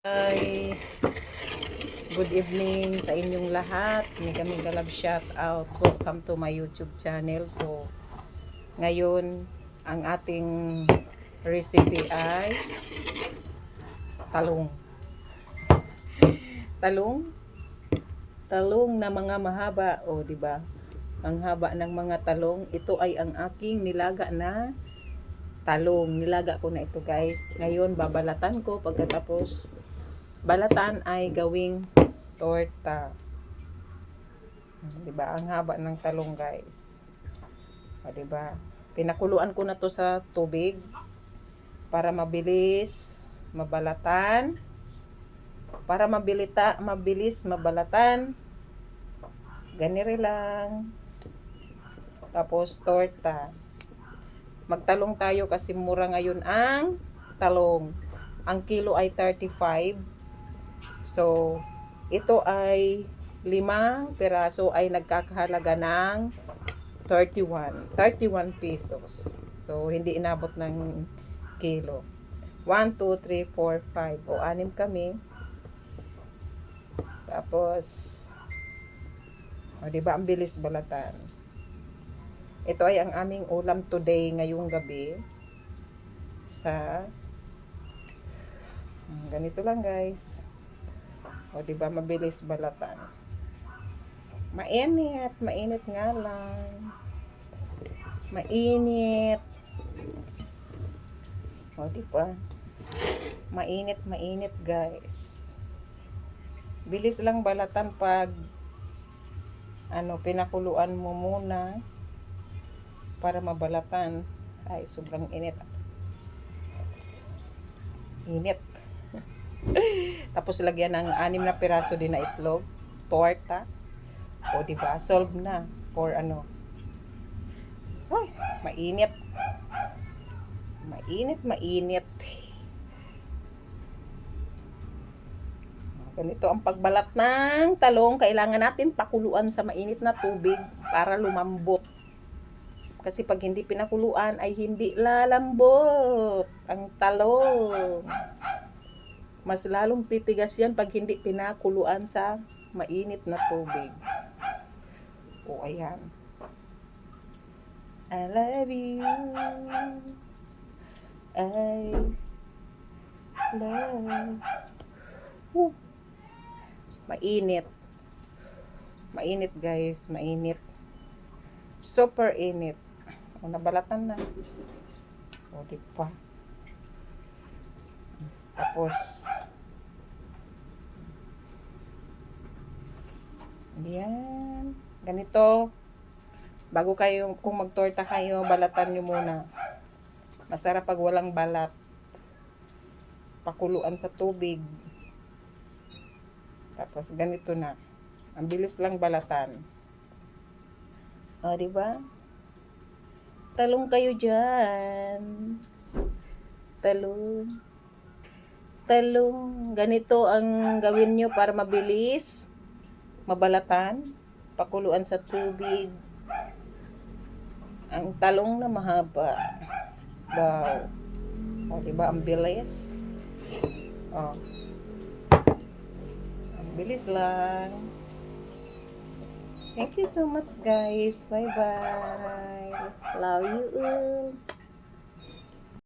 Guys, good evening sa inyong lahat. Mega love shout out. Welcome to my YouTube channel. So, ngayon ang ating recipe ay talong. Talong? Talong na mga mahaba, o di ba? Ang haba ng mga talong. Ito ay ang aking nilaga na talong. Nilaga ko na ito, guys. Ngayon babalatan ko pagkatapos balatan ay gawing torta. 'Di ba? Ang haba ng talong, guys. O, 'di ba? Pinakuluan ko na 'to sa tubig para mabilis mabalatan. Para mabilis mabalatan. Ganire lang. Tapos torta. Magtalong tayo kasi mura ngayon ang talong. Ang kilo ay 35. So, ito ay 5 piraso ay nagkakahalaga ng 31 pesos. So, hindi inabot ng kilo. 1, 2, 3, 4, 5. O, 6 kami. Tapos, o, diba, ang bilis balatan. Ito ay ang aming ulam today, ngayong gabi. Ganito lang, guys. O, diba, mabilis balatan. Mainit nga lang. Mainit. O, diba? Mainit, guys. Bilis lang balatan pag pinakuluan mo muna para mabalatan. Ay, sobrang init. Init. Tapos lagyan ng 6 na piraso din na itlog, torta. O, diba? Solve na for Ay, mainit. Mainit. Ganito ang pagbalat ng talong. Kailangan natin pakuluan sa mainit na tubig para lumambot. Kasi pag hindi pinakuluan ay hindi lalambot ang talong. Mas lalong titigas yan pag hindi pinakuluan sa mainit na tubig. O, ayan. I love you. I love. Mainit. Mainit, guys. Mainit. Super init. O, nabalatan na. O, diba? Tapos, yan. Ganito. Bago kayo, kung magtorta kayo, balatan nyo muna. Masarap pag walang balat. Pakuluan sa tubig. Tapos, ganito na. Ang bilis lang balatan. O, diba? Talong kayo dyan. Talong. Ganito ang gawin nyo para mabilis mabalatan. Pakuluan sa tubig. Ang talong na mahaba. Wow. O, diba? Ang bilis. O. Ang bilis lang. Thank you so much, guys. Bye-bye. Love you all.